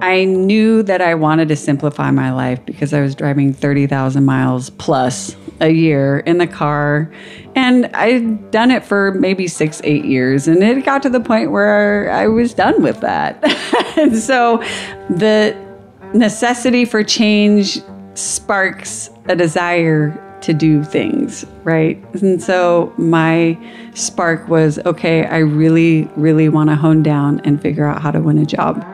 I knew that I wanted to simplify my life because I was driving 30,000 miles plus a year in the car. And I'd done it for maybe 6-8 years. And it got to the point where I was done with that. And so the necessity for change sparks a desire to do things, right? And so my spark was, okay, I really, really want to hone down and figure out how to win a job.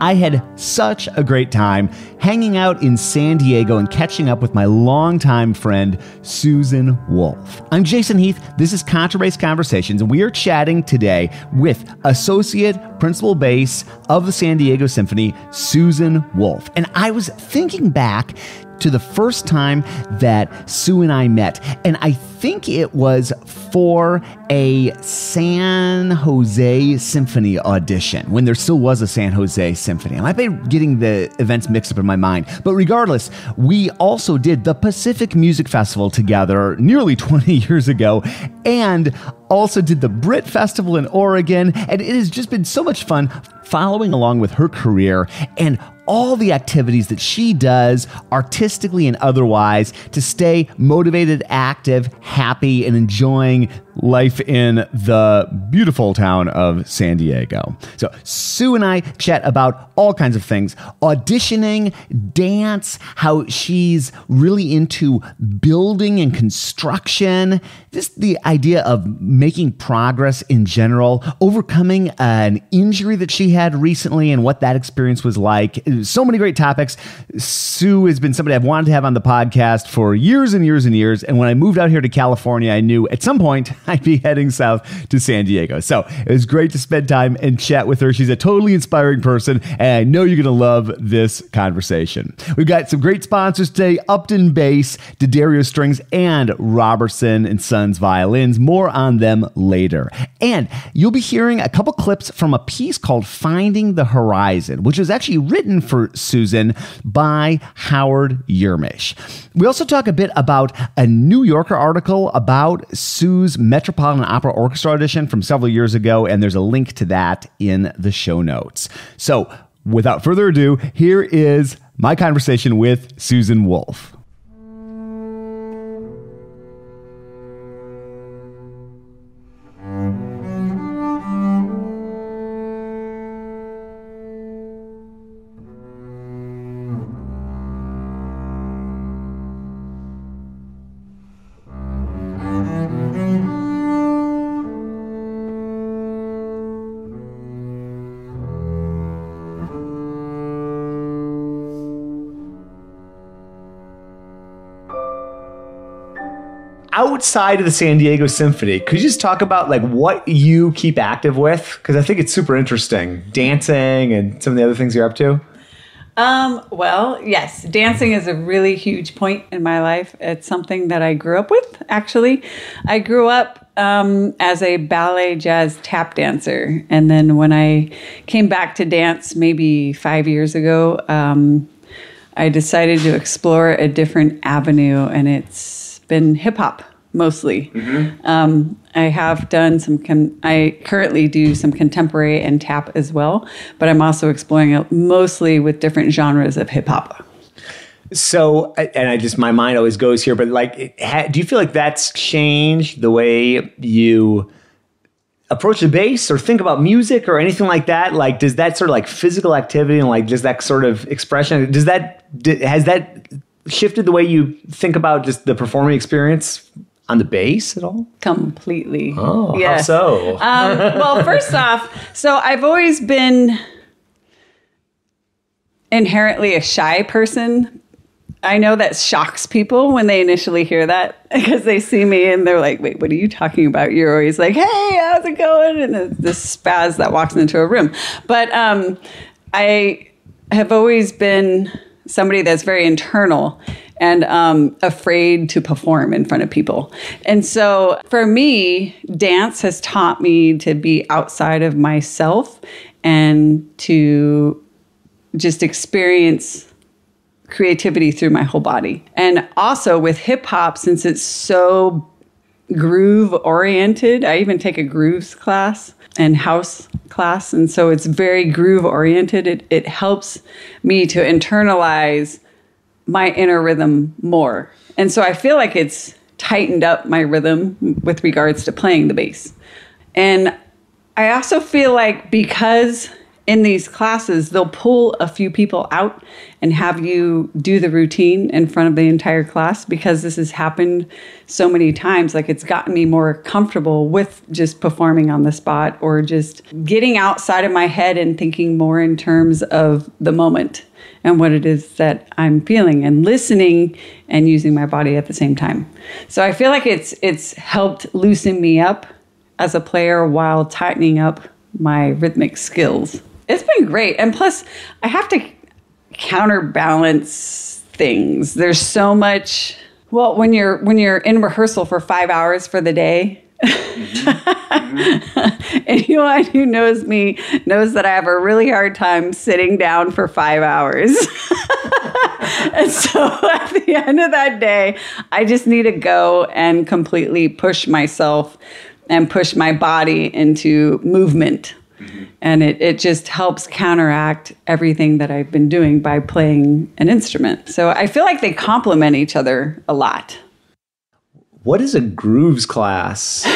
I had such a great time hanging out in San Diego and catching up with my longtime friend, Susan Wulff. I'm Jason Heath. This is Contrabass Conversations, and we are chatting today with Associate Principal Bass of the San Diego Symphony, Susan Wulff. And I was thinking back to the first time that Sue and I met, and I think it was for a San Jose Symphony audition, when there still was a San Jose Symphony. I might be getting the events mixed up in my mind, but regardless, we also did the Pacific Music Festival together nearly 20 years ago, and also did the Brit Festival in Oregon, and it has just been so much fun following along with her career and all the activities that she does, artistically and otherwise, to stay motivated, active, happy, and enjoying life in the beautiful town of San Diego. So Sue and I chat about all kinds of things: auditioning, dance, how she's really into building and construction, just the idea of making progress in general, overcoming an injury that she had recently and what that experience was like. So many great topics. Sue has been somebody I've wanted to have on the podcast for years and years and years. And when I moved out here to California, I knew at some point I'd be heading south to San Diego. So it was great to spend time and chat with her. She's a totally inspiring person, and I know you're going to love this conversation. We've got some great sponsors today: Upton Bass, D'Addario Strings, and Robertson and Sons Violins. More on them later. And you'll be hearing a couple clips from a piece called Finding the Horizon, which was actually written for Susan by Howard Yermish. We also talk a bit about a New Yorker article about Sue's Metropolitan Opera Orchestra audition from several years ago, and there's a link to that in the show notes. So without further ado, here is my conversation with Susan Wulff. Outside of the San Diego Symphony, could you just talk about like what you keep active with? Because I think it's super interesting. Dancing and some of the other things you're up to. Well, yes, dancing is a really huge point in my life. It's something that I grew up with, actually. I grew up as a ballet jazz tap dancer. And then when I came back to dance maybe 5 years ago, I decided to explore a different avenue, and it's been hip hop mostly. Mm-hmm. I have done I currently do some contemporary and tap as well, but I'm also exploring it mostly with different genres of hip hop. So, and my mind always goes here, but like, do you feel like that's changed the way you approach the bass or think about music or anything like that? Like, does that sort of like physical activity and like, does that sort of expression, has that shifted the way you think about just the performing experience on the bass at all? Completely. Oh, yes. How so? Well, first off, so I've always been inherently a shy person. I know that shocks people when they initially hear that, because they see me and they're like, wait, what are you talking about? You're always like, hey, how's it going? And this spaz that walks into a room. But I have always been somebody that's very internal and afraid to perform in front of people. And so for me, dance has taught me to be outside of myself and to just experience creativity through my whole body. And also with hip hop, since it's so groove oriented. I even take a grooves class and house class. And so it's very groove oriented. It helps me to internalize my inner rhythm more. And so I feel like it's tightened up my rhythm with regards to playing the bass. And I also feel like because in these classes, they'll pull a few people out and have you do the routine in front of the entire class, because this has happened so many times. Like, it's gotten me more comfortable with just performing on the spot, or just getting outside of my head and thinking more in terms of the moment and what it is that I'm feeling, and listening and using my body at the same time. So I feel like it's helped loosen me up as a player while tightening up my rhythmic skills. It's been great. And plus, I have to counterbalance things. There's so much. Well, when you're in rehearsal for 5 hours for the day, anyone who knows me knows that I have a really hard time sitting down for 5 hours. And so at the end of that day, I just need to go and completely push myself and push my body into movement. And it just helps counteract everything that I've been doing by playing an instrument. So I feel like they complement each other a lot. What is a grooves class?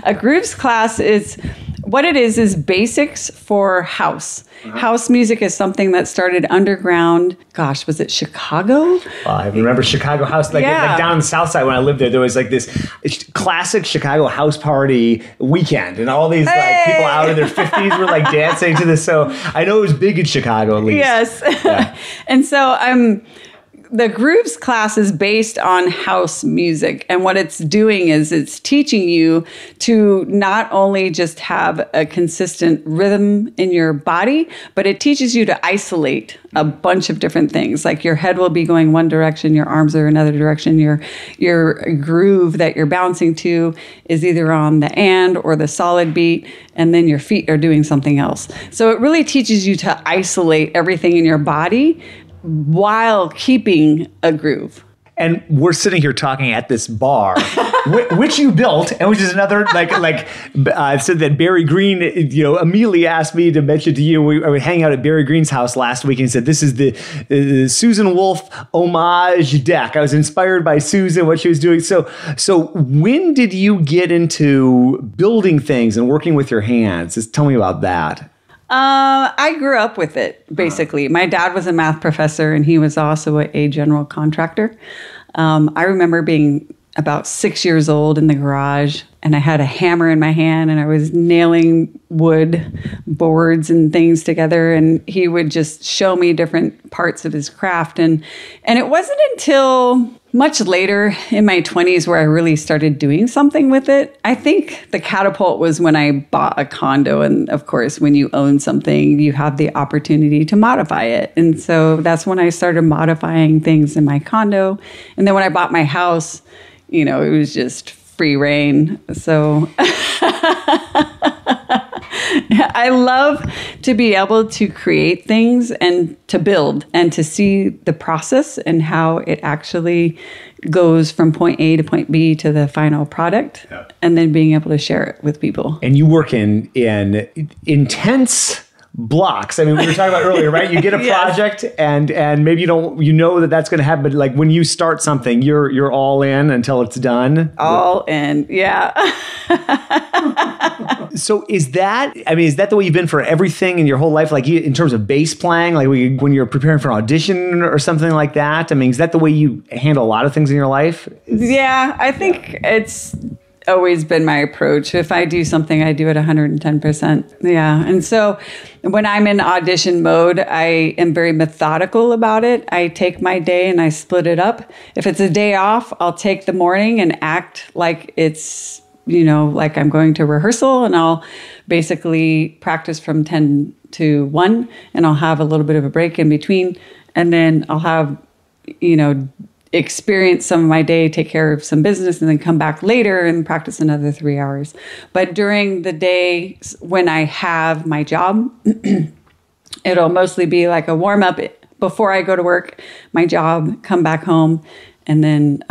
A grooves class is, what it is basics for house. House music is something that started underground. Gosh, was it Chicago? I remember Chicago house, like down on the south side when I lived there was like this classic Chicago house party weekend, and all these like people out in their 50s were like dancing to this. So I know it was big in Chicago, at least. Yes. Yeah. And so the grooves class is based on house music. And what it's doing is it's teaching you to not only just have a consistent rhythm in your body, but it teaches you to isolate a bunch of different things. Like, your head will be going one direction, your arms are another direction, your groove that you're bouncing to is either on the and or the solid beat, and then your feet are doing something else. So it really teaches you to isolate everything in your body while keeping a groove. And we're sitting here talking at this bar, which you built, and which is another said that Barry Green, immediately asked me to mention to you. I was hanging out at Barry Green's house last week, and he said, "This is the Susan Wulff homage deck." I was inspired by Susan, what she was doing. So when did you get into building things and working with your hands? Just tell me about that. I grew up with it, basically. My dad was a math professor, and he was also a general contractor. I remember being about 6 years old in the garage, and I had a hammer in my hand, and I was nailing wood boards and things together, and he would just show me different parts of his craft. And it wasn't until much later in my 20s where I really started doing something with it. I think the catapult was when I bought a condo. And of course, when you own something, you have the opportunity to modify it. And so that's when I started modifying things in my condo. And then when I bought my house, it was just free reign. So I love to be able to create things and to build and to see the process and how it actually goes from point A to point B to the final product, and then being able to share it with people. And you work in intense blocks. I mean, we were talking about earlier, right? You get a project and maybe you know that's going to happen, but like when you start something, you're all in until it's done. All in. Yeah. So is that the way you've been for everything in your whole life? Like in terms of bass playing, like when you're preparing for an audition or something like that? I mean, is that the way you handle a lot of things in your life? Yeah, I think it's always been my approach. If I do something, I do it 110%. Yeah. And so when I'm in audition mode, I am very methodical about it. I take my day and I split it up. If it's a day off, I'll take the morning and act like it's, like I'm going to rehearsal, and I'll basically practice from 10 to 1, and I'll have a little bit of a break in between. And then I'll have, experience some of my day, take care of some business, and then come back later and practice another 3 hours. But during the day when I have my job, it'll mostly be like a warm up before I go to work, my job, come back home, and then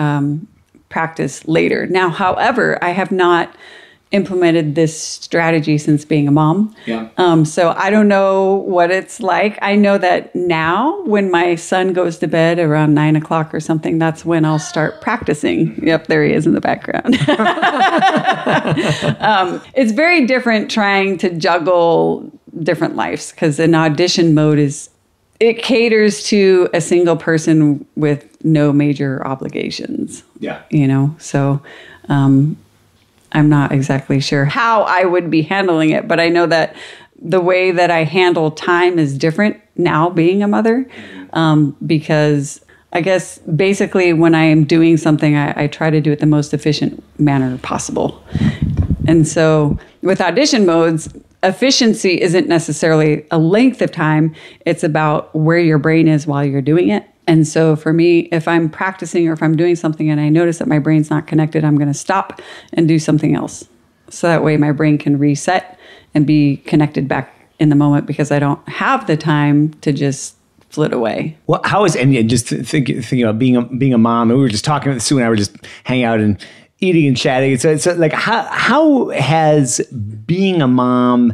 practice later. Now, however, I have not implemented this strategy since being a mom. Yeah. So I don't know what it's like. I know that now when my son goes to bed around 9 o'clock or something, that's when I'll start practicing. Yep, there he is in the background. It's very different trying to juggle different lives because an audition mode it caters to a single person with no major obligations. Yeah. So I'm not exactly sure how I would be handling it, but I know that the way that I handle time is different now being a mother, because I guess basically when I am doing something, I try to do it the most efficient manner possible. And so with audition modes, efficiency isn't necessarily a length of time. It's about where your brain is while you're doing it. And so for me, if I'm practicing or if I'm doing something and I notice that my brain's not connected, I'm going to stop and do something else. So that way my brain can reset and be connected back in the moment because I don't have the time to just flit away. Well, how is, and just thinking about being a mom, and we were just talking, Sue and I were just hanging out and eating and chatting. So like, how has being a mom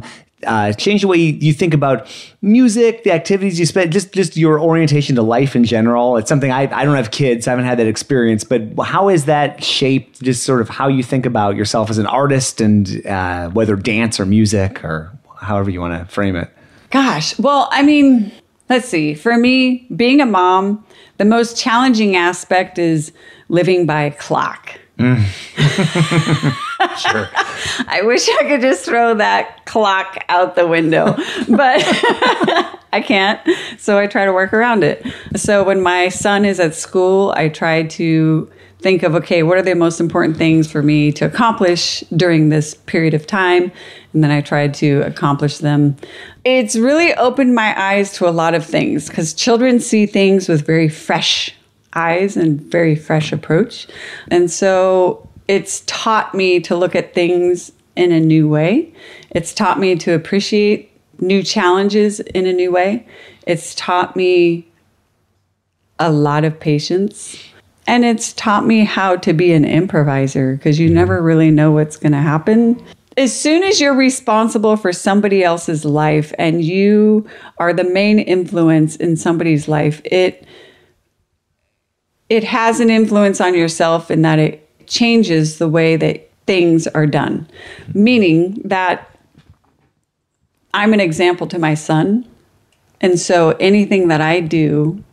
change the way you think about music, the activities you spend, just your orientation to life in general? It's something I don't have kids, I haven't had that experience, but how has that shaped just sort of how you think about yourself as an artist and whether dance or music or however you want to frame it? Gosh, well, I mean, let's see. For me, being a mom, the most challenging aspect is living by a clock. Sure. I wish I could just throw that clock out the window, but I can't. So I try to work around it. So when my son is at school, I try to think of, okay, what are the most important things for me to accomplish during this period of time? And then I try to accomplish them. It's really opened my eyes to a lot of things because children see things with very fresh eyes and very fresh approach. And so it's taught me to look at things in a new way. It's taught me to appreciate new challenges in a new way. It's taught me a lot of patience. And it's taught me how to be an improviser because you never really know what's going to happen. As soon as you're responsible for somebody else's life and you are the main influence in somebody's life, it has an influence on yourself in that it changes the way that things are done. Meaning that I'm an example to my son. And so anything that I do,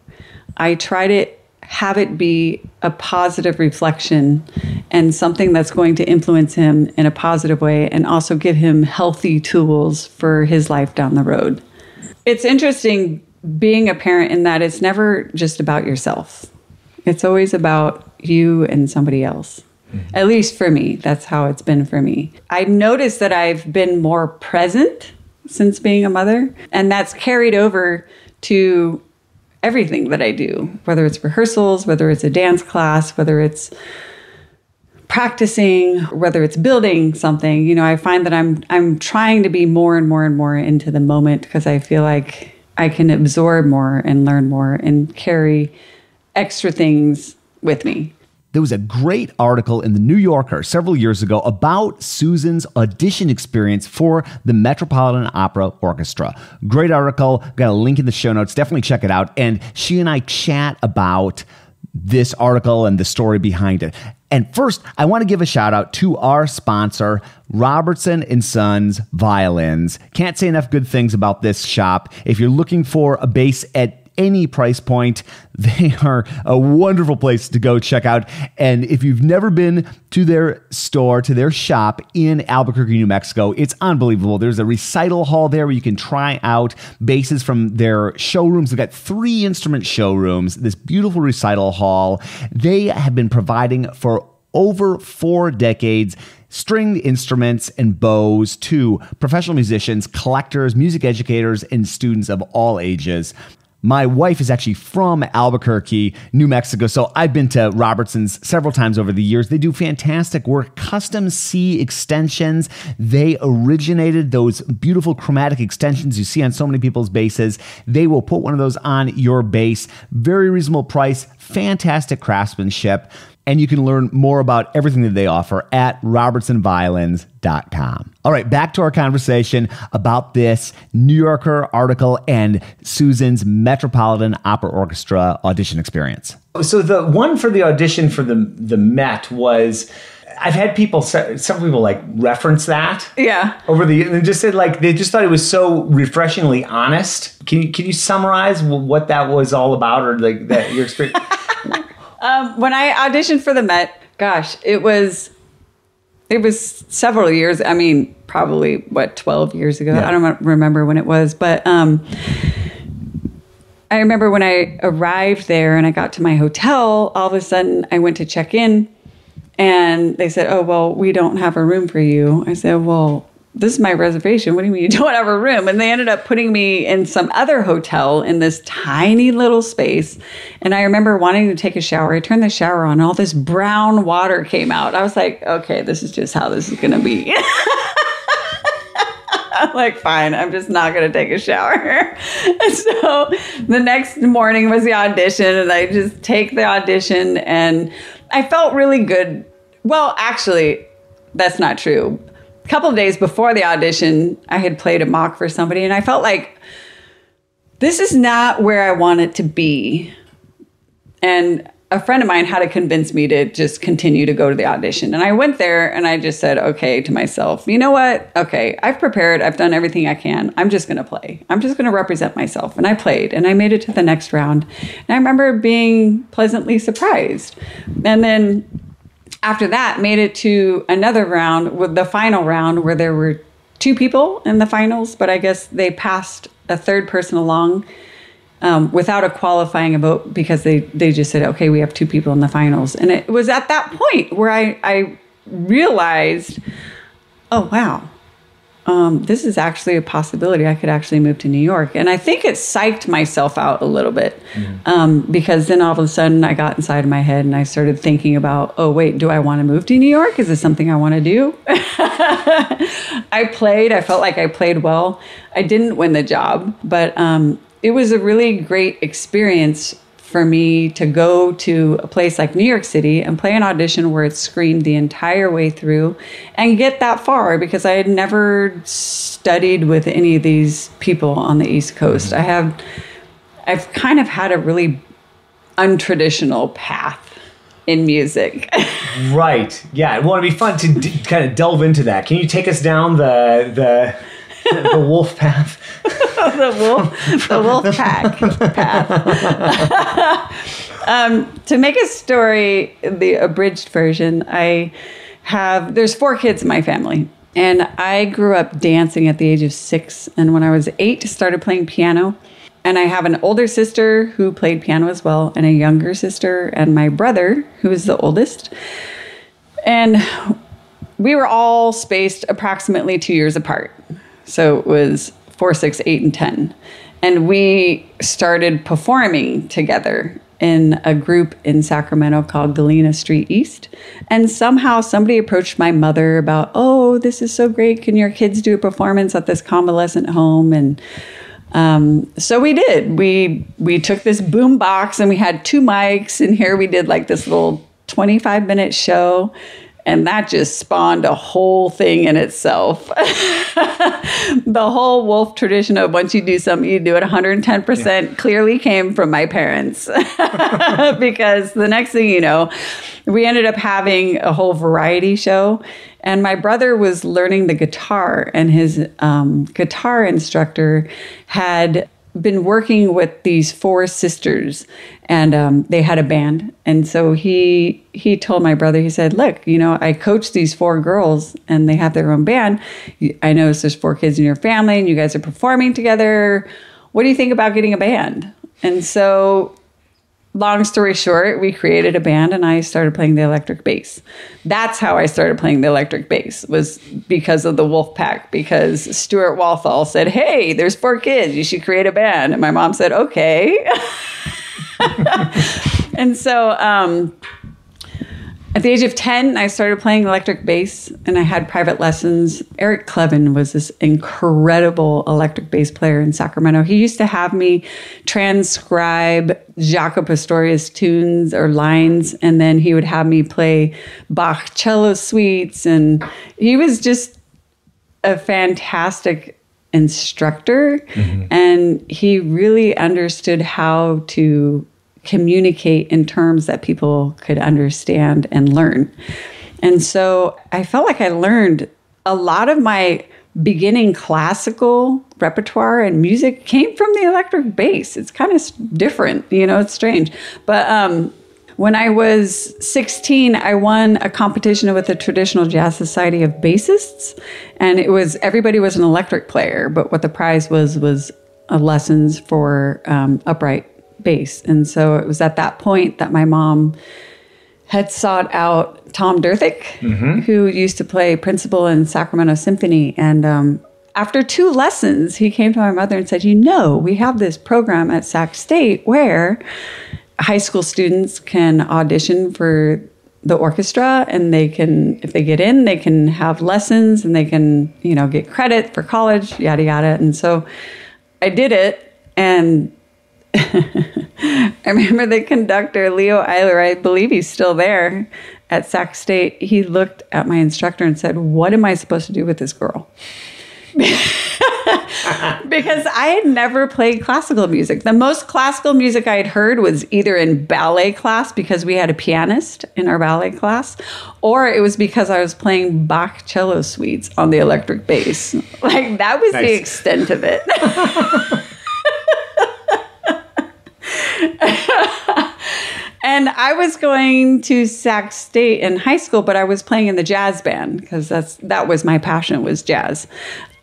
I try to have it be a positive reflection and something that's going to influence him in a positive way and also give him healthy tools for his life down the road. It's interesting being a parent in that it's never just about yourself. It's always about you and somebody else. Mm-hmm. At least for me, that's how it's been for me. I noticed that I've been more present since being a mother, and that's carried over to everything that I do, whether it's rehearsals, whether it's a dance class, whether it's practicing, whether it's building something. You know, I find that I'm trying to be more and more and more into the moment because I feel like I can absorb more and learn more and carry extra things with me. There was a great article in the New Yorker several years ago about Susan's audition experience for the Metropolitan Opera Orchestra. Great article. Got a link in the show notes. Definitely check it out. And she and I chat about this article and the story behind it. And first, I want to give a shout out to our sponsor, Robertson & Sons Violins. Can't say enough good things about this shop. If you're looking for a bass at any price point, they are a wonderful place to go check out. And if you've never been to their store, to their shop in Albuquerque, New Mexico, it's unbelievable. There's a recital hall there where you can try out basses from their showrooms. They've got 3 instrument showrooms, this beautiful recital hall. They have been providing for over 4 decades stringed instruments and bows to professional musicians, collectors, music educators, and students of all ages. My wife is actually from Albuquerque, New Mexico, so I've been to Robertson's several times over the years. They do fantastic work, custom C extensions. They originated those beautiful chromatic extensions you see on so many people's basses. They will put one of those on your bass. Very reasonable price, fantastic craftsmanship. and you can learn more about everything that they offer at robertsonviolins.com. All right, back to our conversation about this New Yorker article and Susan's Metropolitan Opera Orchestra audition experience. So the one for the audition for the Met was, I've had some people like reference that. Yeah. And just said like, they just thought it was so refreshingly honest. Can you summarize what that was all about, or like that your experience? When I auditioned for the Met, gosh, it was several years. I mean, probably 12 years ago. Yeah. I don't remember when it was, but I remember when I arrived there and I got to my hotel, all of a sudden I went to check in and they said, "Oh, well, we don't have a room for you." I said, "Well, this is my reservation. What do you mean you don't have a room?" And they ended up putting me in some other hotel in this tiny little space. And I remember wanting to take a shower. I turned the shower on, and all this brown water came out. I was like, okay, this is just how this is going to be. I'm like, fine, I'm just not going to take a shower. And so the next morning was the audition, and I just take the audition, and I felt really good. Well, actually, that's not true. A couple of days before the audition, I had played a mock for somebody, and I felt like this is not where I want it to be. And a friend of mine had to convince me to just continue to go to the audition. And I went there and I just said, okay, to myself, you know what? Okay, I've prepared. I've done everything I can. I'm just going to play. I'm just going to represent myself. And I played and I made it to the next round. And I remember being pleasantly surprised. And then after that, made it to another round, with the final round, where there were 2 people in the finals, but I guess they passed a third person along without a qualifying vote, because they just said, okay, we have 2 people in the finals. And it was at that point where I realized, oh, wow, this is actually a possibility. I could actually move to New York. And I think it psyched myself out a little bit, because then all of a sudden I got inside of my head and I started thinking about, oh, wait, do I want to move to New York? Is this something I want to do? I felt like I played well. I didn't win the job, but it was a really great experience for me to go to a place like New York City and play an audition where it's screened the entire way through and get that far, because I had never studied with any of these people on the East Coast. I've kind of had a really untraditional path in music. Right. Yeah. Well, it'd be fun to kind of delve into that. Can you take us down the wolf path? the wolf pack path. To make a story, the abridged version, there's 4 kids in my family, and I grew up dancing at the age of 6. And when I was 8, started playing piano. And I have an older sister who played piano as well, and a younger sister, and my brother, who is the oldest. And we were all spaced approximately 2 years apart. So it was 4, 6, 8, and 10. And we started performing together in a group in Sacramento called Galena Street East. And somehow somebody approached my mother about, oh, this is so great. Can your kids do a performance at this convalescent home? And so we did. We took this boom box and we had 2 mics. And here we did like this little 25-minute show. And that just spawned a whole thing in itself. The whole Wulff tradition of once you do something, you do it 110% clearly came from my parents. Because the next thing you know, we ended up having a whole variety show. And my brother was learning the guitar, and his guitar instructor had been working with these 4 sisters, and they had a band. And so he told my brother, he said, look, I coach these 4 girls and they have their own band. I noticed there's 4 kids in your family and you guys are performing together. What do you think about getting a band? And so long story short, we created a band and I started playing the electric bass. That's how I started playing the electric bass, was because of the Wulff Pack, because Stuart Walthall said, hey, there's 4 kids, you should create a band. And my mom said, okay. And so At the age of 10, I started playing electric bass, and I had private lessons. Eric Clevin was this incredible electric bass player in Sacramento. He used to have me transcribe Jaco Pastorius tunes or lines, and then he would have me play Bach cello suites, and he was just a fantastic instructor, and he really understood how to communicate in terms that people could understand and learn. And so I felt like I learned a lot of my beginning classical repertoire and music came from the electric bass. It's kind of different, it's strange. But when I was 16, I won a competition with the Traditional Jazz Society of Bassists. And everybody was an electric player, but what the prize was lessons for upright bass. And so it was at that point that my mom had sought out Tom Durthick, who used to play principal in Sacramento Symphony. And after 2 lessons, he came to my mother and said, we have this program at Sac State where high school students can audition for the orchestra, and they can, if they get in, they can have lessons and they can, get credit for college, yada, yada. And so I did it, and I remember the conductor, Leo Eiler, I believe he's still there at Sac State. He looked at my instructor and said, "What am I supposed to do with this girl?" Because I had never played classical music. The most classical music I had heard was either in ballet class, because we had a pianist in our ballet class, or it was because I was playing Bach cello suites on the electric bass. Like, that was the extent of it. And I was going to Sac State in high school, but I was playing in the jazz band because that was my passion, was jazz.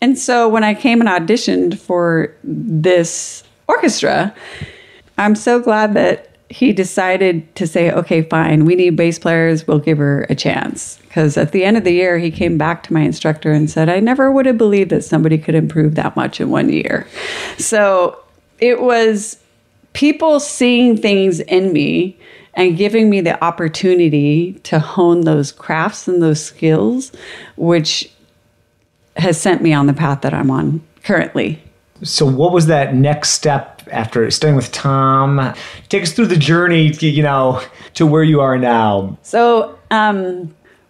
And so when I came and auditioned for this orchestra, I'm so glad that he decided to say, okay, fine, we need bass players, we'll give her a chance. Because at the end of the year, he came back to my instructor and said, I never would have believed that somebody could improve that much in 1 year. So it was people seeing things in me and giving me the opportunity to hone those crafts and those skills, which has sent me on the path that I'm on currently. So what was that next step after studying with Tom? Take us through the journey, to where you are now. So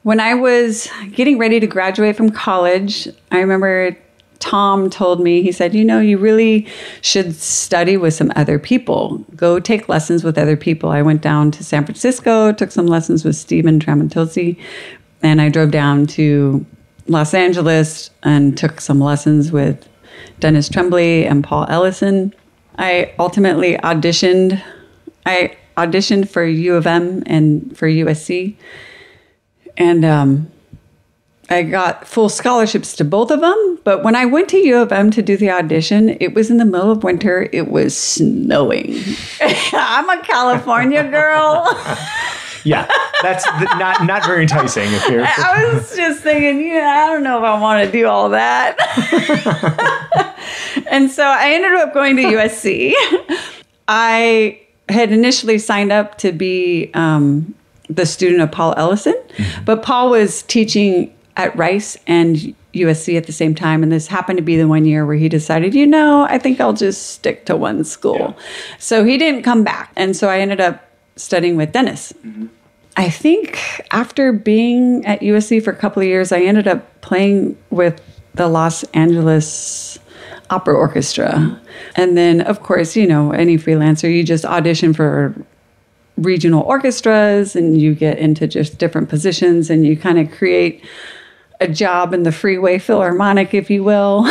when I was getting ready to graduate from college, I remember Tom told me, he said, you really should study with some other people. Go take lessons with other people. I went down to San Francisco, took some lessons with Stephen Tramontozzi, and I drove down to Los Angeles and took some lessons with Dennis Trembly and Paul Ellison. I ultimately auditioned. I auditioned for U of M and for USC. And I got full scholarships to both of them. But when I went to U of M to do the audition, it was in the middle of winter. It was snowing. I'm a California girl. Yeah, that's not very enticing. I was just thinking, I don't know if I want to do all that. And so I ended up going to USC. I had initially signed up to be the student of Paul Ellison, but Paul was teaching at Rice and USC at the same time. And this happened to be the 1 year where he decided, I think I'll just stick to one school. Yeah. So he didn't come back. And so I ended up studying with Dennis. I think after being at USC for a couple of years, I ended up playing with the Los Angeles Opera Orchestra. And then, of course, any freelancer, you just audition for regional orchestras and you get into just different positions and you kind of create a job in the Freeway Philharmonic, if you will.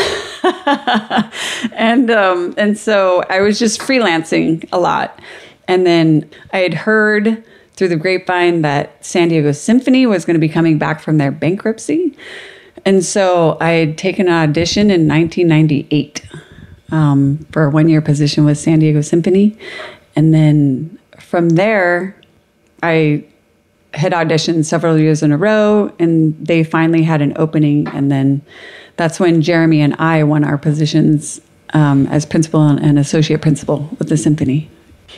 And so I was just freelancing a lot. And then I had heard through the grapevine that San Diego Symphony was going to be coming back from their bankruptcy. And so I had taken an audition in 1998 for a 1 year position with San Diego Symphony. And then from there, I had auditioned several years in a row, and they finally had an opening. And then that's when Jeremy and I won our positions as principal and associate principal with the symphony.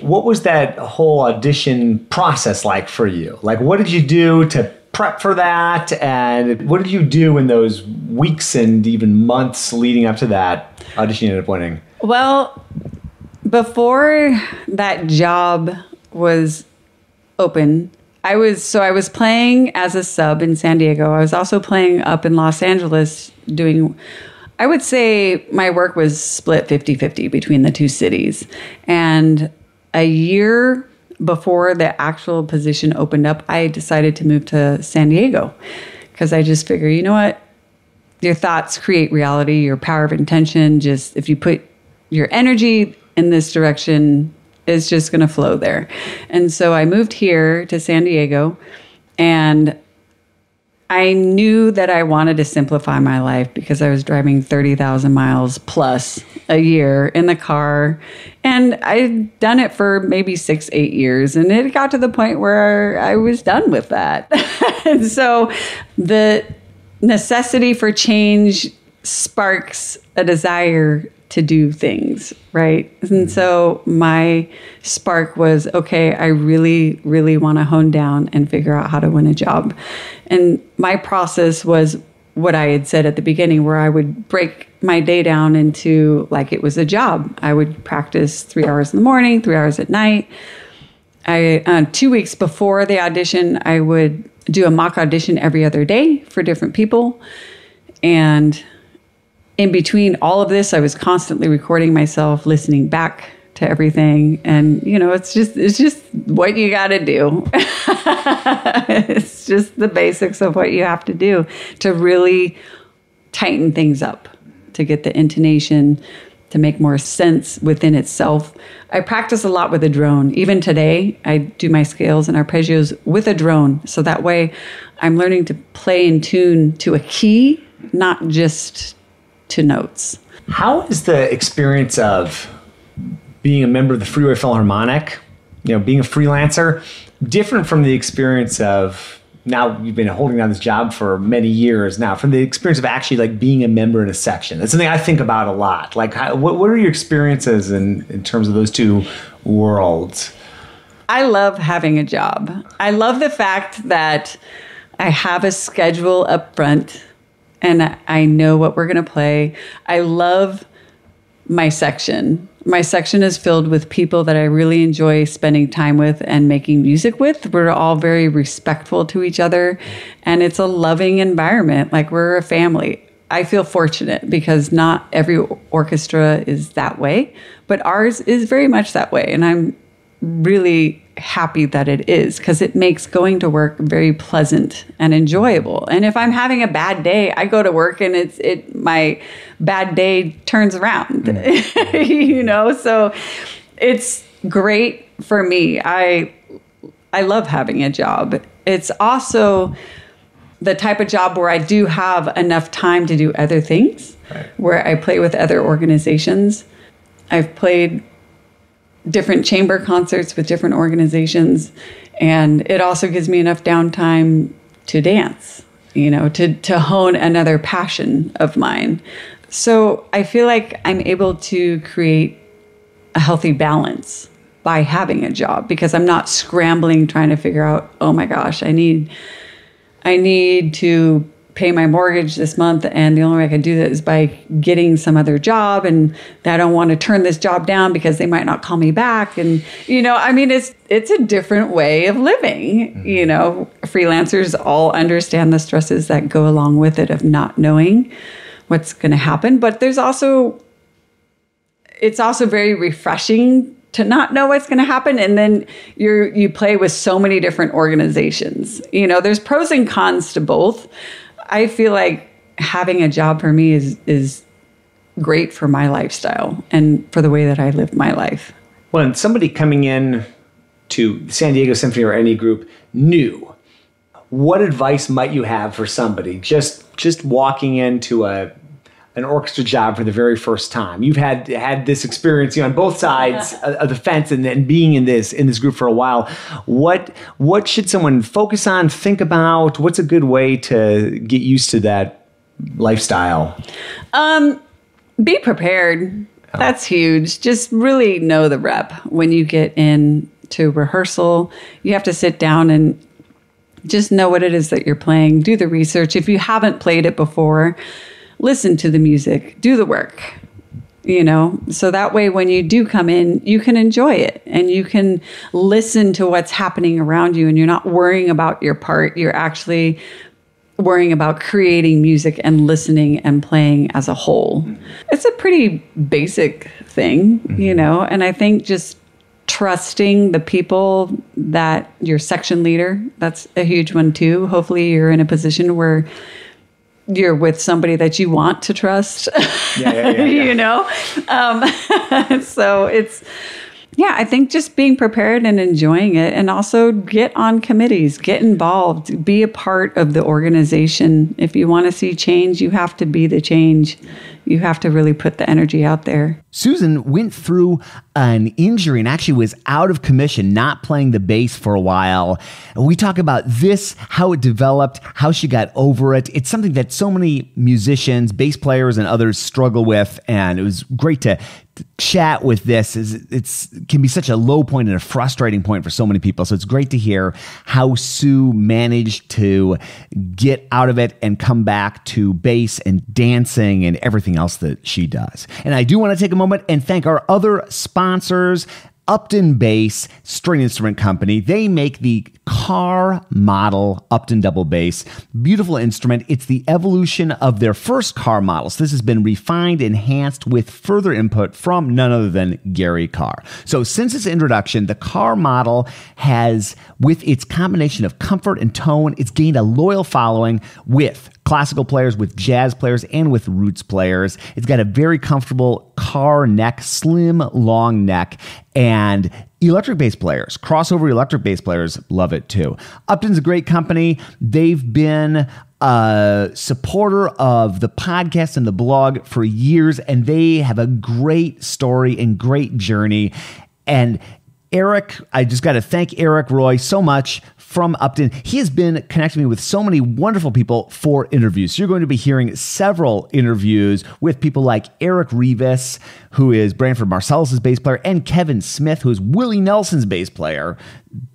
What was that whole audition process like for you? Like, what did you do to prep for that? And what did you do in those weeks and even months leading up to that audition you ended up winning? Well, before that job was open, I was playing as a sub in San Diego. I was also playing up in Los Angeles I would say my work was split 50-50 between the two cities. And a year before the actual position opened up, I decided to move to San Diego because I just figured, you know what? Your thoughts create reality, your power of intention. Just if you put your energy in this direction, it's just going to flow there. And so I moved here to San Diego, and I knew that I wanted to simplify my life because I was driving 30,000 miles plus a year in the car. And I'd done it for maybe 6-8 years. And it got to the point where I was done with that. And so the necessity for change sparks a desire to do things, right? And so my spark was, okay, I really, really want to hone down and figure out how to win a job. And my process was what I had said at the beginning, where I would break my day down into like it was a job. I would practice 3 hours in the morning, 3 hours at night. 2 weeks before the audition, I would do a mock audition every other day for different people. And in between all of this, I was constantly recording myself, listening back to everything. And, it's just what you got to do. It's just the basics of what you have to do to really tighten things up, to get the intonation to make more sense within itself. I practice a lot with a drone. Even today, I do my scales and arpeggios with a drone. So that way I'm learning to play in tune to a key, not just to notes. How is the experience of being a member of the Freeway Philharmonic, being a freelancer, different from the experience of, now you've been holding down this job for many years now, from the experience of actually like being a member in a section? That's something I think about a lot. Like, what are your experiences in terms of those two worlds? I love having a job. I love the fact that I have a schedule up front and I know what we're going to play. I love my section. My section is filled with people that I really enjoy spending time with and making music with. We're all very respectful to each other, and it's a loving environment. Like, we're a family. I feel fortunate because not every orchestra is that way, but ours is very much that way. And I'm really happy that it is, because it makes going to work very pleasant and enjoyable. And if I'm having a bad day, I go to work and my bad day turns around. So it's great for me. I love having a job. It's also the type of job where I do have enough time to do other things, right, where I play with other organizations. I've played different chamber concerts with different organizations, and it also gives me enough downtime to dance, to hone another passion of mine. So I feel like I'm able to create a healthy balance by having a job, because I'm not scrambling trying to figure out, oh my gosh, I need to pay my mortgage this month, and the only way I can do that is by getting some other job, and I don't want to turn this job down because they might not call me back. And it's a different way of living. Freelancers all understand the stresses that go along with it of not knowing what's going to happen, but it's also very refreshing to not know what's going to happen. And then you play with so many different organizations. There's pros and cons to both. I feel like having a job for me is great for my lifestyle and for the way that I live my life. When somebody coming in to San Diego Symphony or any group new, what advice might you have for somebody just walking into an orchestra job for the very first time? You've had this experience on both sides of the fence, and then being in this group for a while. What should someone focus on, think about? What's a good way to get used to that lifestyle? Be prepared. That's huge. Just really know the rep. When you get into rehearsal, you have to sit down and just know what it is that you're playing. Do the research. If you haven't played it before, listen to the music. Do the work. So that way when you do come in, you can enjoy it and you can listen to what's happening around you, and you're not worrying about your part. You're actually worrying about creating music and listening and playing as a whole. It's a pretty basic thing, and I think just trusting the people that your section leader, that's a huge one too. Hopefully you're in a position where you're with somebody that you want to trust, so it's, I think just being prepared and enjoying it, and also get on committees, get involved, be a part of the organization. If you want to see change, you have to be the change. You have to really put the energy out there. Susan went through an injury and actually was out of commission, not playing the bass for a while. And we talk about this, how it developed, how she got over it. It's something that so many musicians, bass players, and others struggle with. And it was great to chat with this. It can be such a low point and a frustrating point for so many people. So it's great to hear how Sue managed to get out of it and come back to bass and dancing and everything else that she does. And I do want to take a moment and thank our other sponsors, Upton Bass String Instrument Company. They make the car model Upton double bass. Beautiful instrument. It's the evolution of their first car models. This has been refined, enhanced with further input from none other than Gary Carr. So since its introduction, the car model has, with its combination of comfort and tone, it's gained a loyal following with classical players, with jazz players, and with roots players. It's got a very comfortable car neck, slim, long neck, and electric bass players, crossover electric bass players love it too. Upton's a great company. They've been a supporter of the podcast and the blog for years, and they have a great story and great journey. And Eric, I just got to thank Eric Roy so much from Upton. He has been connecting me with so many wonderful people for interviews. So you're going to be hearing several interviews with people like Eric Reeves, who is Branford Marsalis' bass player, and Kevin Smith, who is Willie Nelson's bass player.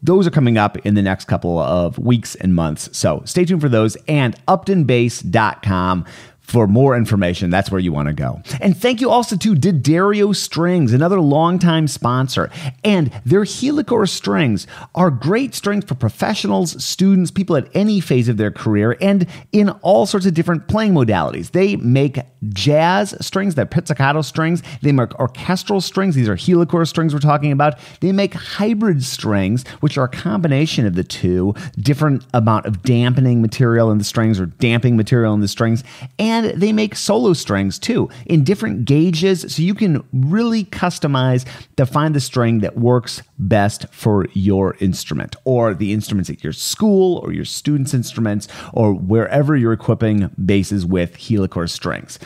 Those are coming up in the next couple of weeks and months. So stay tuned for those, and uptonbass.com. For more information, that's where you want to go. And thank you also to D'Addario Strings, another longtime sponsor. And their Helicore strings are great strings for professionals, students, people at any phase of their career, and in all sorts of different playing modalities. They make jazz strings, they're pizzicato strings. They make orchestral strings. These are Helicore strings we're talking about. They make hybrid strings, which are a combination of the two, different amount of dampening material in the strings or damping material in the strings. And they make solo strings too in different gauges, so you can really customize to find the string that works best for your instrument, or the instruments at your school, or your students' instruments, or wherever you're equipping basses with Helicore strings.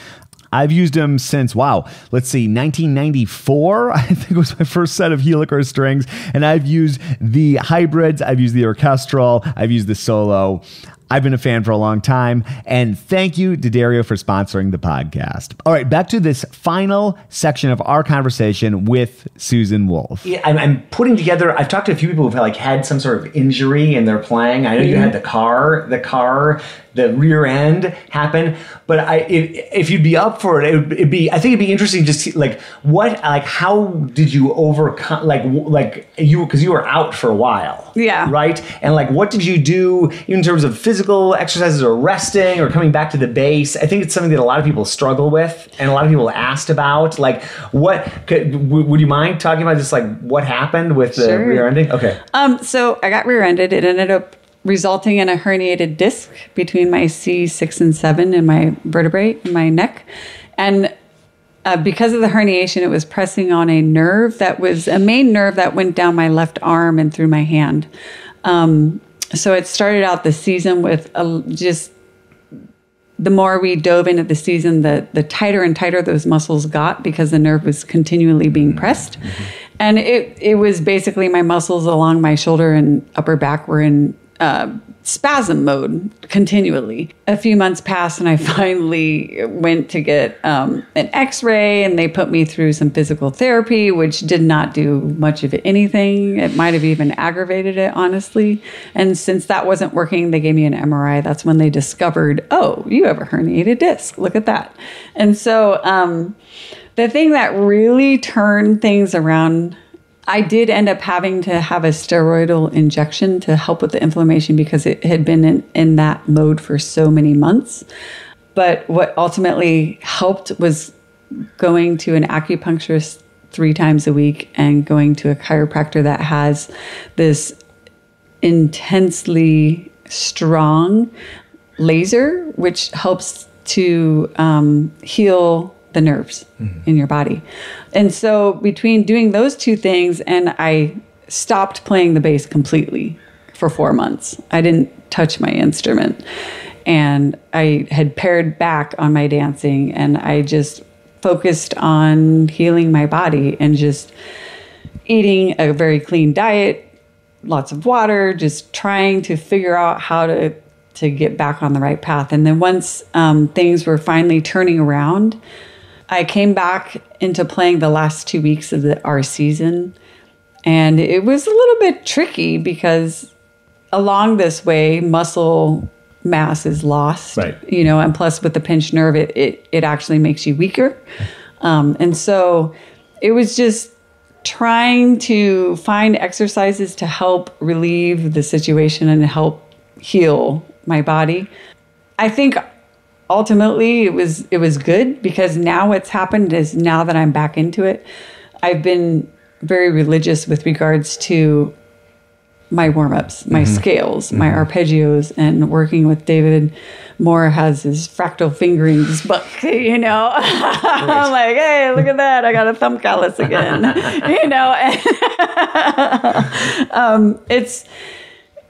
I've used them since, 1994, I think was my first set of Helicore strings, and I've used the hybrids, I've used the orchestral, I've used the solo. I've been a fan for a long time, and thank you, D'Addario, for sponsoring the podcast. All right, back to this final section of our conversation with Susan Wulff. Yeah, I'm putting together, I've talked to a few people who've had some sort of injury in their playing. I know you had the rear end happen, but if you'd be up for it, I think it'd be interesting to see how did you overcome, because you were out for a while. Yeah. Right? And what did you do in terms of physical exercises or resting or coming back to the bass? I think it's something that a lot of people struggle with and a lot of people asked about. Would you mind talking about just what happened with the Sure. rear ending? Okay. So I got rear-ended. It ended up resulting in a herniated disc between my C6 and 7 in my vertebrae in my neck. And because of the herniation, it was pressing on a nerve that was a main nerve that went down my left arm and through my hand. So it started out the season with just the more we dove into the season, the tighter and tighter those muscles got because the nerve was continually being pressed. Mm-hmm. And it was basically my muscles along my shoulder and upper back were in spasm mode continually. A few months passed and I finally went to get an x-ray, and they put me through some physical therapy, which did not do much of anything. It might have even aggravated it, honestly. And since that wasn't working, they gave me an MRI. That's when they discovered, oh, you have a herniated disc. Look at that. And so the thing that really turned things around, I did end up having to have a steroidal injection to help with the inflammation because it had been in that mode for so many months. But what ultimately helped was going to an acupuncturist 3 times a week and going to a chiropractor that has this intensely strong laser, which helps to heal the nerves in your body. And so between doing those 2 things, and I stopped playing the bass completely for 4 months. I didn't touch my instrument. And I had pared back on my dancing, and I just focused on healing my body and just eating a very clean diet, lots of water, just trying to figure out how to get back on the right path. And then once things were finally turning around, I came back into playing the last 2 weeks of our season, and it was a little bit tricky because along this way, muscle mass is lost, right. And plus with the pinched nerve, it actually makes you weaker. And so it was just trying to find exercises to help relieve the situation and help heal my body. I think ultimately, it was good because now what's happened is now that I'm back into it, I've been very religious with regards to my warm-ups, my scales, my arpeggios, and working with David Moore has his fractal fingerings book, I'm like, hey, look at that. I got a thumb callus again,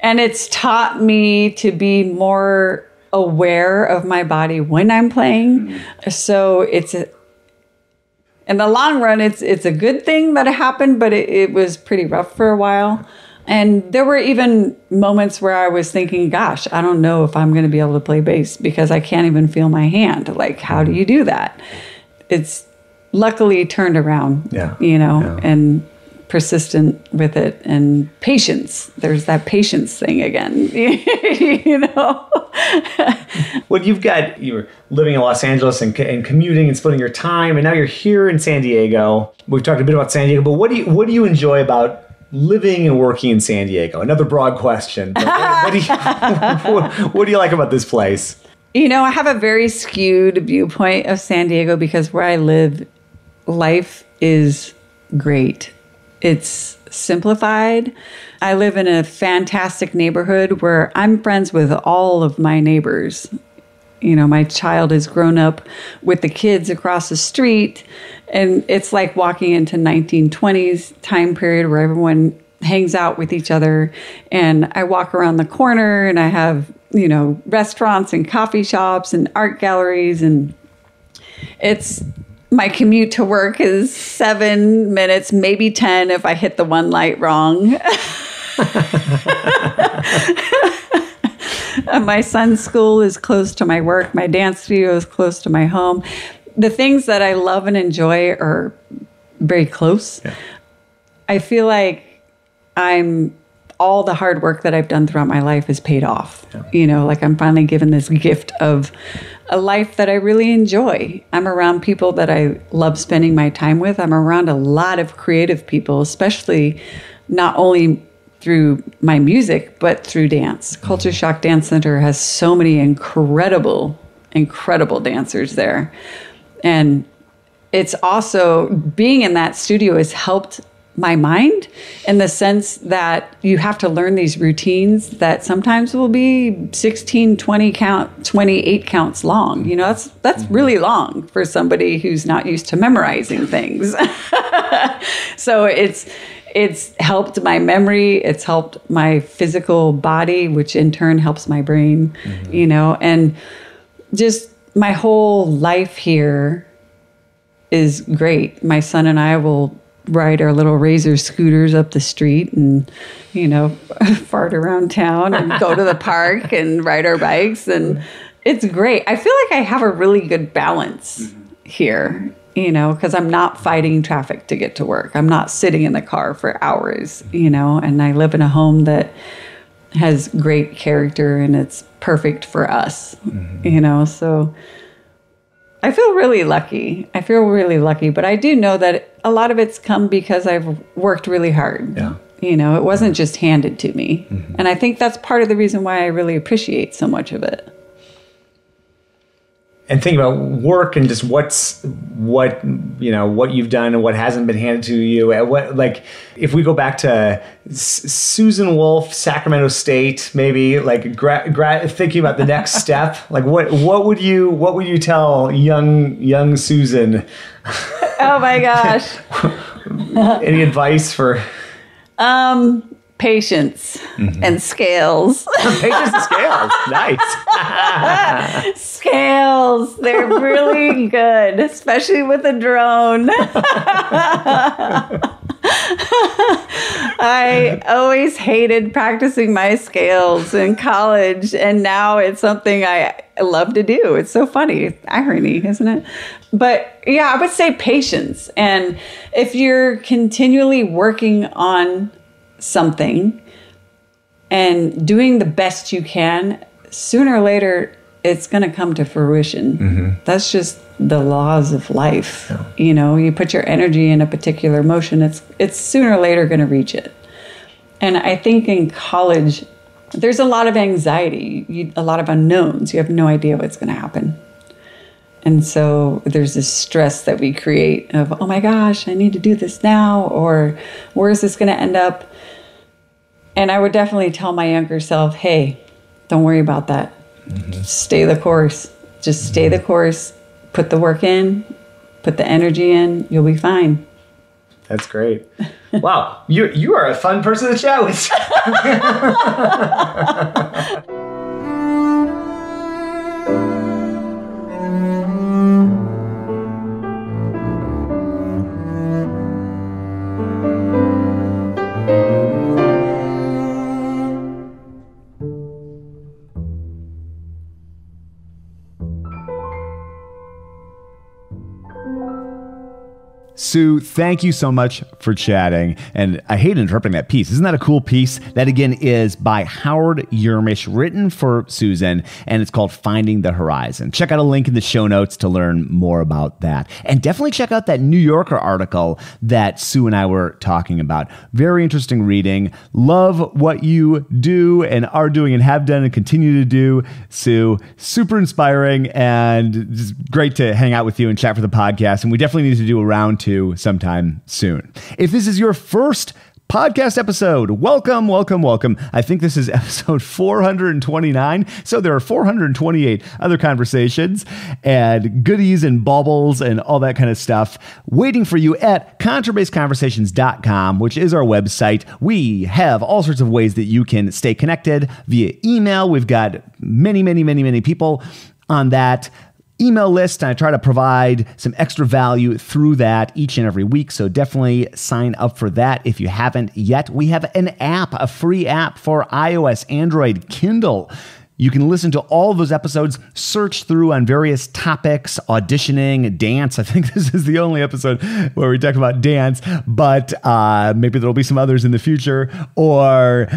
it's taught me to be more aware of my body when I'm playing. So in the long run, it's a good thing that it happened, but it was pretty rough for a while. And there were even moments where I was thinking, gosh, I don't know if I'm going to be able to play bass because I can't even feel my hand. Like, how do you do that? It's luckily turned around, and persistent with it, and patience. There's that patience thing again, Well, you were living in Los Angeles and commuting and splitting your time, and now you're here in San Diego. We've talked a bit about San Diego, but what do you enjoy about living and working in San Diego? Another broad question. But what do you like about this place? I have a very skewed viewpoint of San Diego because where I live, life is great. It's simplified. I live in a fantastic neighborhood where I'm friends with all of my neighbors. My child has grown up with the kids across the street, and it's like walking into 1920s time period where everyone hangs out with each other. And I walk around the corner and I have, restaurants and coffee shops and art galleries, and my commute to work is 7 minutes, maybe 10 if I hit the one light wrong. My son's school is close to my work. My dance studio is close to my home. The things that I love and enjoy are very close. Yeah. I feel like all the hard work that I've done throughout my life is paid off. Yeah. Like I'm finally given this gift of a life that I really enjoy. I'm around people that I love spending my time with. I'm around a lot of creative people, especially not only through my music, but through dance. Culture Shock Dance Center has so many incredible dancers there. And it's also, being in that studio has helped my mind in the sense that you have to learn these routines that sometimes will be 16, 20 count, 28 counts long. That's really long for somebody who's not used to memorizing things. So it's helped my memory. It's helped my physical body, which in turn helps my brain, and just my whole life here is great. My son and I will ride our little Razor scooters up the street and, fart around town and go to the park and ride our bikes. And it's great. I feel like I have a really good balance here, because I'm not fighting traffic to get to work. I'm not sitting in the car for hours, and I live in a home that has great character and it's perfect for us, so I feel really lucky. But I do know that a lot of it's come because I've worked really hard. Yeah. It wasn't just handed to me. And I think that's part of the reason why I really appreciate so much of it. And think about work and just what you've done and what hasn't been handed to you. If we go back to Susan Wulff, Sacramento State, maybe thinking about the next step, what would you tell young Susan? Oh my gosh. Any advice for? Patience and scales. Patience and scales. Nice. Scales. They're really good, especially with a drone. I always hated practicing my scales in college, and now it's something I love to do. It's so funny. Irony, isn't it? But yeah, I would say patience. And if you're continually working on something and doing the best you can, sooner or later it's going to come to fruition. That's just the laws of life. Yeah. You put your energy in a particular motion, it's sooner or later going to reach it. And I think in college there's a lot of anxiety, a lot of unknowns. You have no idea what's going to happen. And so there's this stress that we create of, oh my gosh, I need to do this now, or where is this going to end up? And I would definitely tell my younger self, hey, don't worry about that. Stay the course. Just stay the course. Put the work in. Put the energy in. You'll be fine. That's great. Wow. You are a fun person to chat with. Sue, thank you so much for chatting. And I hate interrupting that piece. Isn't that a cool piece? That, again, is by Howard Yermish, written for Susan, and it's called Finding the Horizon. Check out a link in the show notes to learn more about that. And definitely check out that New Yorker article that Sue and I were talking about. Very interesting reading. Love what you do and are doing and have done and continue to do, Sue. Super inspiring and just great to hang out with you and chat for the podcast. And we definitely need to do a round two sometime soon. If this is your first podcast episode, welcome. I think this is episode 429. So there are 428 other conversations and goodies and baubles and all that kind of stuff waiting for you at contrabassconversations.com, which is our website. We have all sorts of ways that you can stay connected via email. We've got many people on that email list, and I try to provide some extra value through that each and every week. So definitely sign up for that if you haven't yet. We have an app, a free app for iOS, Android, Kindle. You can listen to all of those episodes, search through on various topics, auditioning, dance. I think this is the only episode where we talk about dance, but maybe there'll be some others in the future. Or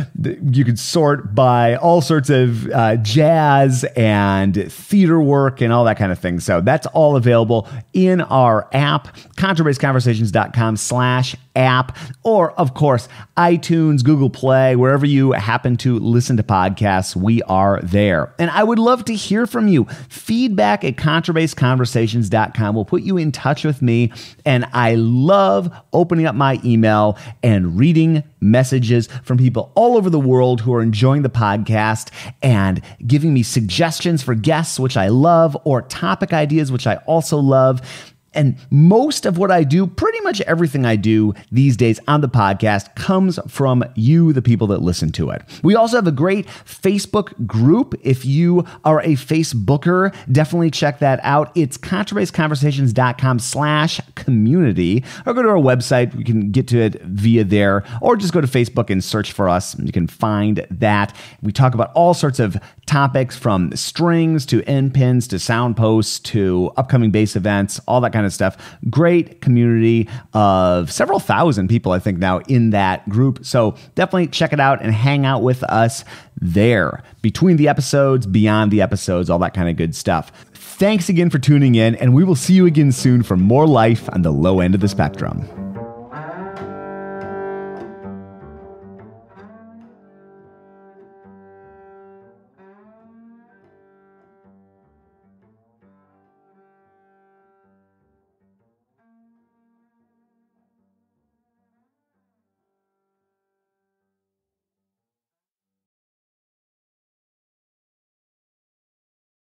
you could sort by all sorts of jazz and theater work and all that kind of thing. So that's all available in our app, contrabassconversations.com/app, or of course, iTunes, Google Play, wherever you happen to listen to podcasts, we are there. And I would love to hear from you. Feedback at contrabassconversations.com will put you in touch with me. And I love opening up my email and reading messages from people all over the world who are enjoying the podcast and giving me suggestions for guests, which I love, or topic ideas, which I also love. And most of what I do, pretty much everything I do these days on the podcast, comes from you, the people that listen to it. We also have a great Facebook group. If you are a Facebooker, definitely check that out. It's contrabassconversations.com/community, or go to our website. You can get to it via there, or just go to Facebook and search for us. You can find that. We talk about all sorts of topics, from strings to end pins to sound posts to upcoming bass events, all that kind of stuff. Great community of several thousand people, I think, now in that group. So definitely check it out and hang out with us there. Between the episodes, beyond the episodes, all that kind of good stuff. Thanks again for tuning in, and we will see you again soon for more life on the low end of the spectrum.